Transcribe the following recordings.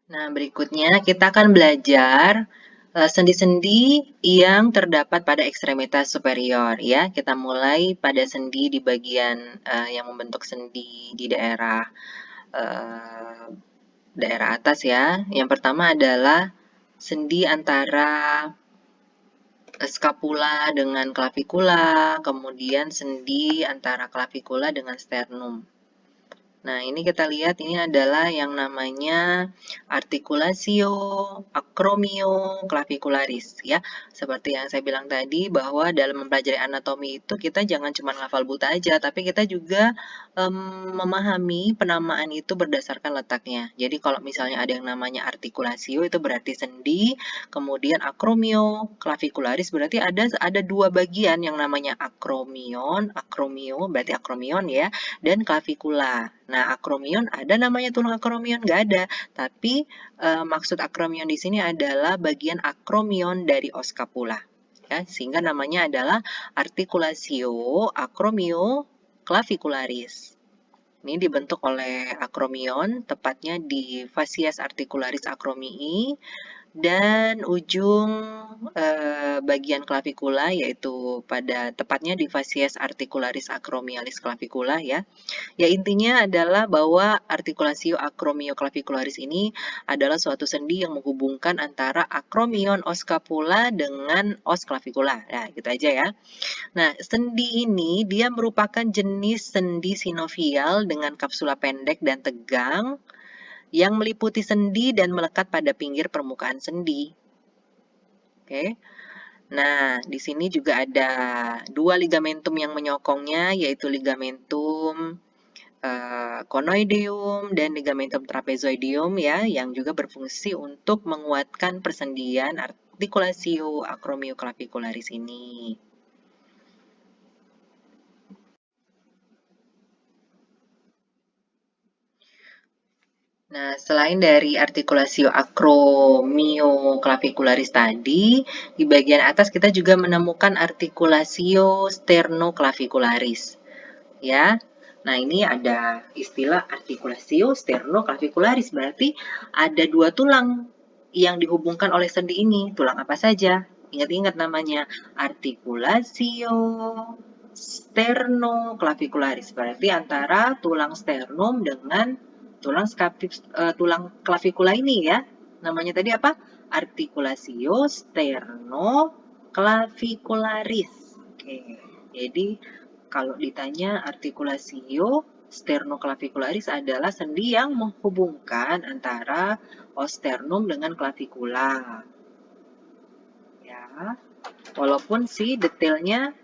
Nah, berikutnya kita akan belajar sendi-sendi yang terdapat pada ekstremitas superior ya. Kita mulai pada sendi di bagian yang membentuk sendi di eh, daerah atas ya. Yang pertama adalah sendi antara skapula dengan klavikula, kemudian sendi antara klavikula dengan sternum. Nah, ini kita lihat ini adalah yang namanya articulatio acromioclavicularis ya. Seperti yang saya bilang tadi bahwa dalam mempelajari anatomi itu kita jangan cuma ngafal buta aja, tapi kita juga memahami penamaan itu berdasarkan letaknya. Jadi kalau misalnya ada yang namanya articulatio itu berarti sendi, kemudian acromioclavicularis berarti ada dua bagian yang namanya acromio berarti akromion ya, dan clavicula. Nah, akromion ada namanya tulang akromion? Nggak ada. Tapi maksud akromion di sini adalah bagian akromion dari oskapula. Ya, sehingga namanya adalah articulatio acromioclavicularis. Ini dibentuk oleh akromion, tepatnya di fascias articularis acromii, dan ujung bagian klavikula yaitu pada tepatnya di fascias articularis acromialis clavicula ya. Ya, intinya adalah bahwa artikulasio acromioclavicularis ini adalah suatu sendi yang menghubungkan antara akromion oskapula dengan os clavicula. Nah, gitu aja ya. Nah, sendi ini dia merupakan jenis sendi sinovial dengan kapsula pendek dan tegang yang meliputi sendi dan melekat pada pinggir permukaan sendi. Oke. Nah, di sini juga ada dua ligamentum yang menyokongnya, yaitu ligamentum conoideum dan ligamentum trapezoideum ya, yang juga berfungsi untuk menguatkan persendian articulatio acromioclavicularis ini. Nah, selain dari articulatio acromioclavicularis tadi, di bagian atas kita juga menemukan articulatio sternoclavicularis. Ya. Nah, ini ada istilah articulatio sternoclavicularis, berarti ada dua tulang yang dihubungkan oleh sendi ini. Tulang apa saja? Ingat-ingat namanya, articulatio sternoclavicularis. Berarti antara tulang sternum dengan tulang clavikula ini ya. Namanya tadi apa? Articulatio sternoclavicularis. Oke. Jadi kalau ditanya artikulasio sternoclavicularis adalah sendi yang menghubungkan antara osternum dengan clavikula. Ya, walaupun sih detailnya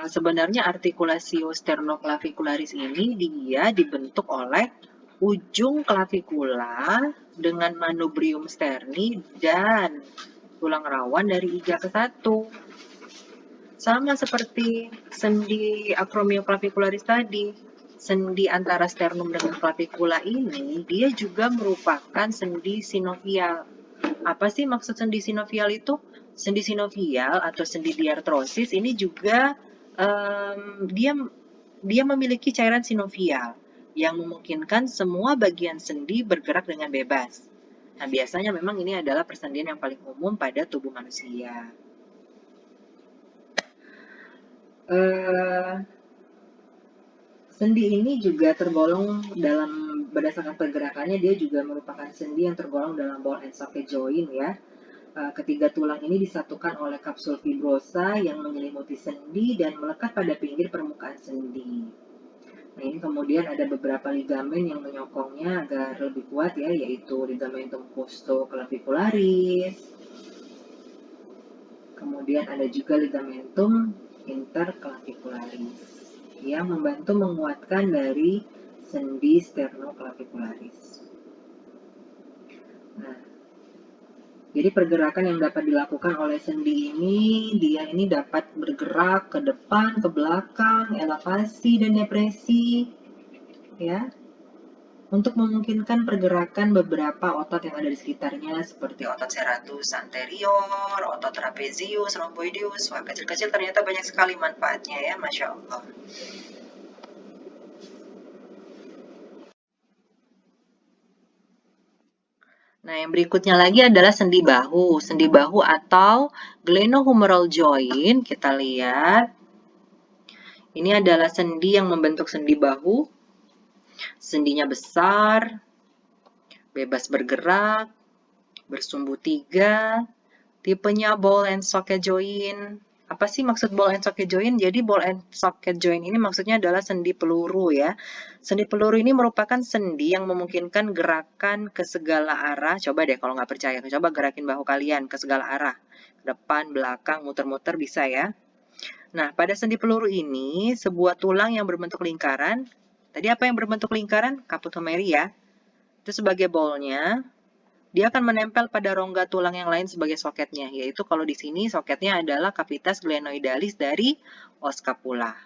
sebenarnya artikulasio sternoclavicularis ini dia dibentuk oleh ujung clavikula dengan manubrium sterni dan tulang rawan dari iga ke satu. Sama seperti sendi acromioclavicularis tadi, sendi antara sternum dengan clavikula ini, dia juga merupakan sendi sinovial. Apa sih maksud sendi sinovial itu? Sendi sinovial atau sendi diartrosis ini juga dia memiliki cairan sinovial yang memungkinkan semua bagian sendi bergerak dengan bebas. Nah, biasanya memang ini adalah persendian yang paling umum pada tubuh manusia. Sendi ini juga tergolong dalam berdasarkan pergerakannya dia juga merupakan sendi yang tergolong dalam ball and socket joint ya. Ketiga tulang ini disatukan oleh kapsul fibrosa yang menyelimuti sendi dan melekat pada pinggir permukaan sendi. Nah, ini kemudian ada beberapa ligamen yang menyokongnya agar lebih kuat ya, yaitu ligamentum costoclavicularis. Kemudian ada juga ligamentum interclavicularis yang membantu menguatkan dari sendi sternoclavicularis. Nah, jadi pergerakan yang dapat dilakukan oleh sendi ini, dia ini dapat bergerak ke depan, ke belakang, elevasi dan depresi, ya, untuk memungkinkan pergerakan beberapa otot yang ada di sekitarnya seperti otot serratus anterior, otot trapezius, rhomboideus. Wah, kecil-kecil ternyata banyak sekali manfaatnya ya, Masya Allah. Nah, yang berikutnya lagi adalah sendi bahu. Sendi bahu atau glenohumeral joint, kita lihat. Ini adalah sendi yang membentuk sendi bahu. Sendinya besar, bebas bergerak, bersumbu 3, tipenya ball and socket joint. Apa sih maksud ball and socket joint? Jadi ball and socket joint ini maksudnya adalah sendi peluru ya. Sendi peluru ini merupakan sendi yang memungkinkan gerakan ke segala arah. Coba deh kalau nggak percaya, coba gerakin bahu kalian ke segala arah. Depan, belakang, muter-muter bisa ya. Nah, pada sendi peluru ini, sebuah tulang yang berbentuk lingkaran. Tadi apa yang berbentuk lingkaran? Kaput humeri ya. Itu sebagai ballnya. Dia akan menempel pada rongga tulang yang lain sebagai soketnya, yaitu kalau di sini soketnya adalah cavitas glenoidalis dari os scapula.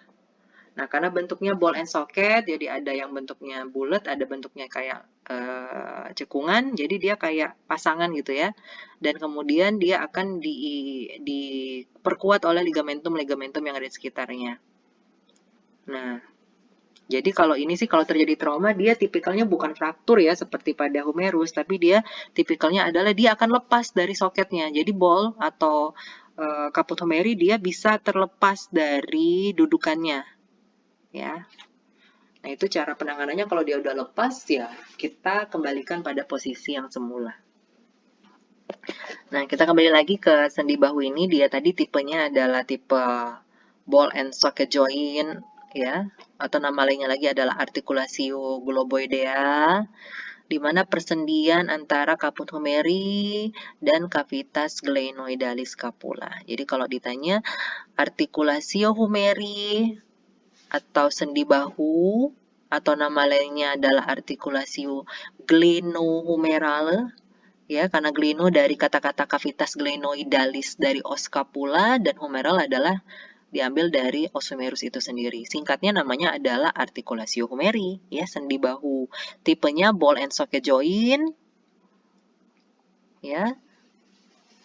Nah, karena bentuknya ball and socket, jadi ada yang bentuknya bulat, ada bentuknya kayak cekungan, jadi dia kayak pasangan gitu ya. Dan kemudian dia akan diperkuat oleh ligamentum-ligamentum yang ada di sekitarnya. Nah, jadi kalau ini sih kalau terjadi trauma dia tipikalnya bukan fraktur ya seperti pada humerus, tapi dia tipikalnya adalah dia akan lepas dari soketnya. Jadi ball atau kaput humeri dia bisa terlepas dari dudukannya ya. Nah, itu cara penanganannya kalau dia udah lepas ya kita kembalikan pada posisi yang semula. Nah, kita kembali lagi ke sendi bahu ini, dia tadi tipenya adalah tipe ball and socket joint ya, atau nama lainnya lagi adalah articulatio globoidea, di mana persendian antara kaput humeri dan cavitas glenoidalis scapula. Jadi kalau ditanya articulatio humeri atau sendi bahu atau nama lainnya adalah articulatio glenohumeral ya, karena gleno dari kata-kata cavitas glenoidalis dari os scapula dan humeral adalah diambil dari os humerus itu sendiri. Singkatnya namanya adalah articulatio humeri, ya, sendi bahu. Tipenya ball and socket joint, ya,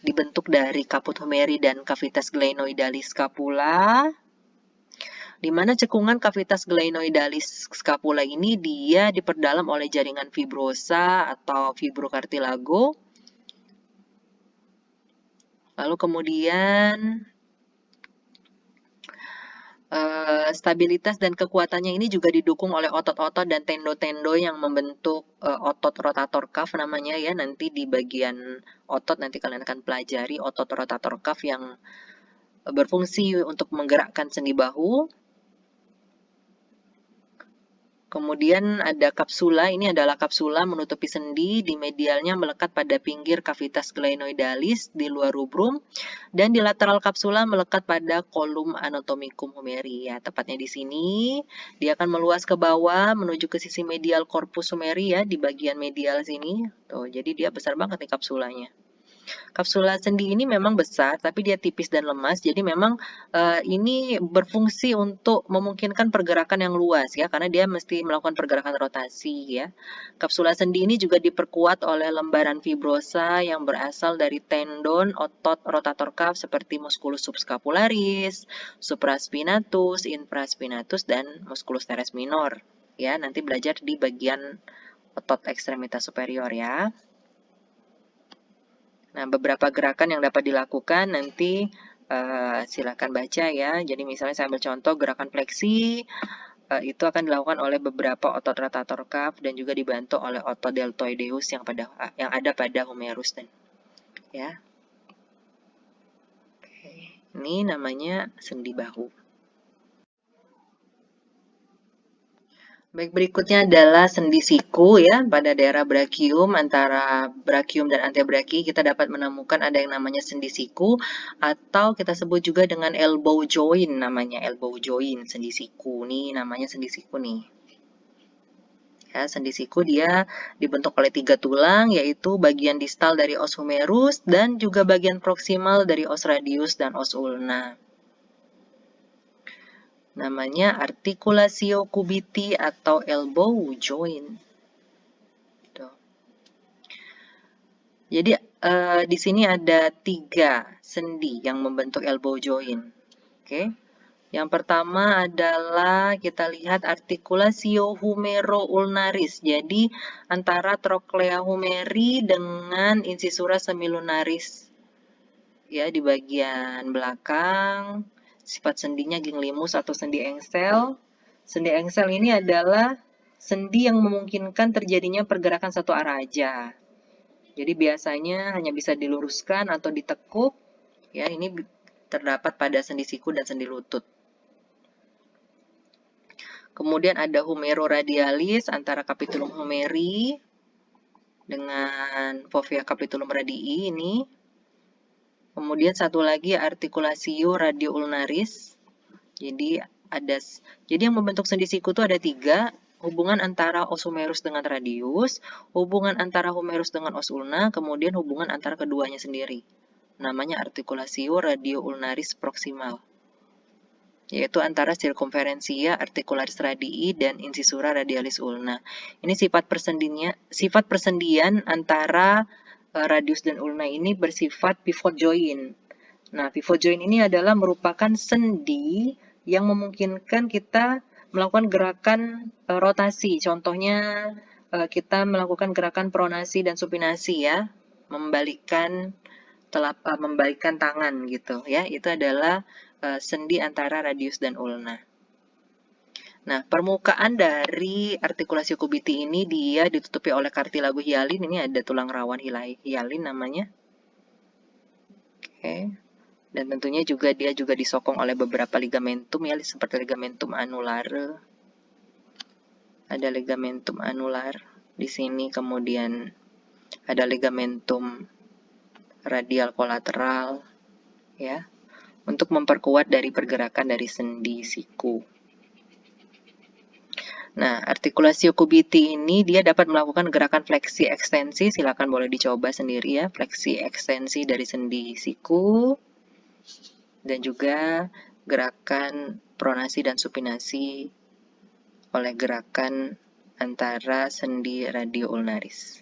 dibentuk dari kaput humeri dan cavitas glenoidalis scapula, di mana cekungan cavitas glenoidalis scapula ini dia diperdalam oleh jaringan fibrosa atau fibrocartilago. Lalu kemudian stabilitas dan kekuatannya ini juga didukung oleh otot-otot dan tendo-tendo yang membentuk otot rotator cuff namanya ya. Nanti di bagian otot nanti kalian akan pelajari otot rotator cuff yang berfungsi untuk menggerakkan sendi bahu. Kemudian ada kapsula, ini adalah kapsula menutupi sendi, di medialnya melekat pada pinggir cavitas glenoidalis di luar rubrum, dan di lateral kapsula melekat pada kolum anatomicum humeri. Ya, tepatnya di sini, dia akan meluas ke bawah menuju ke sisi medial corpus humeri ya, di bagian medial sini. Tuh, jadi dia besar banget nih kapsulanya. Kapsula sendi ini memang besar, tapi dia tipis dan lemas, jadi memang ini berfungsi untuk memungkinkan pergerakan yang luas ya, karena dia mesti melakukan pergerakan rotasi ya. Kapsula sendi ini juga diperkuat oleh lembaran fibrosa yang berasal dari tendon otot rotator cuff seperti musculus subscapularis, supraspinatus, infraspinatus, dan musculus teres minor. Ya, nanti belajar di bagian otot ekstremitas superior ya. Nah, beberapa gerakan yang dapat dilakukan nanti silakan baca ya. Jadi misalnya saya ambil contoh gerakan fleksi, itu akan dilakukan oleh beberapa otot rotator cuff dan juga dibantu oleh otot deltoideus yang ada pada humerus dan ya. Oke. Ini namanya sendi bahu. Baik, berikutnya adalah sendi siku ya, pada daerah brachium, antara brachium dan antebrachi kita dapat menemukan ada yang namanya sendi siku atau kita sebut juga dengan elbow joint, namanya elbow joint, sendi siku nih, namanya sendi siku nih. Ya, sendi siku dia dibentuk oleh 3 tulang, yaitu bagian distal dari os humerus dan juga bagian proksimal dari os radius dan os ulna. Namanya articulatio cubiti atau elbow joint. Tuh. Jadi di sini ada 3 sendi yang membentuk elbow joint. Oke. Yang pertama adalah kita lihat artikulasio humero-ulnaris. Jadi antara trochlea humeri dengan incisura semilunaris. Ya, di bagian belakang sifat sendinya ginglimus atau sendi engsel. Sendi engsel ini adalah sendi yang memungkinkan terjadinya pergerakan satu arah aja. Jadi biasanya hanya bisa diluruskan atau ditekuk. Ya, ini terdapat pada sendi siku dan sendi lutut. Kemudian ada humero radialis antara capitulum humeri dengan fovea capitulum radii ini. Kemudian satu lagi artikulasio radioulnaris. Jadi yang membentuk sendi siku itu ada 3, hubungan antara os humerus dengan radius, hubungan antara humerus dengan os ulna, kemudian hubungan antara keduanya sendiri. Namanya artikulasio radioulnaris proximal, yaitu antara circumferentia articularis radii dan incisura radialis ulna. Ini sifat persendian antara radius dan ulna ini bersifat pivot joint. Nah, pivot joint ini adalah merupakan sendi yang memungkinkan kita melakukan gerakan rotasi. Contohnya kita melakukan gerakan pronasi dan supinasi ya, membalikkan tangan gitu ya. Itu adalah sendi antara radius dan ulna. Nah, permukaan dari artikulasi kubiti ini dia ditutupi oleh kartilago hialin. Ini ada tulang rawan hialin namanya. Oke. Dan tentunya dia juga disokong oleh beberapa ligamentum ya, seperti ligamentum anular. Ada ligamentum anular di sini, kemudian ada ligamentum radial kolateral ya, untuk memperkuat dari pergerakan dari sendi siku. Nah, artikulasi kubiti ini dia dapat melakukan gerakan fleksi ekstensi, silakan boleh dicoba sendiri ya, fleksi ekstensi dari sendi siku, dan juga gerakan pronasi dan supinasi oleh gerakan antara sendi radioulnaris.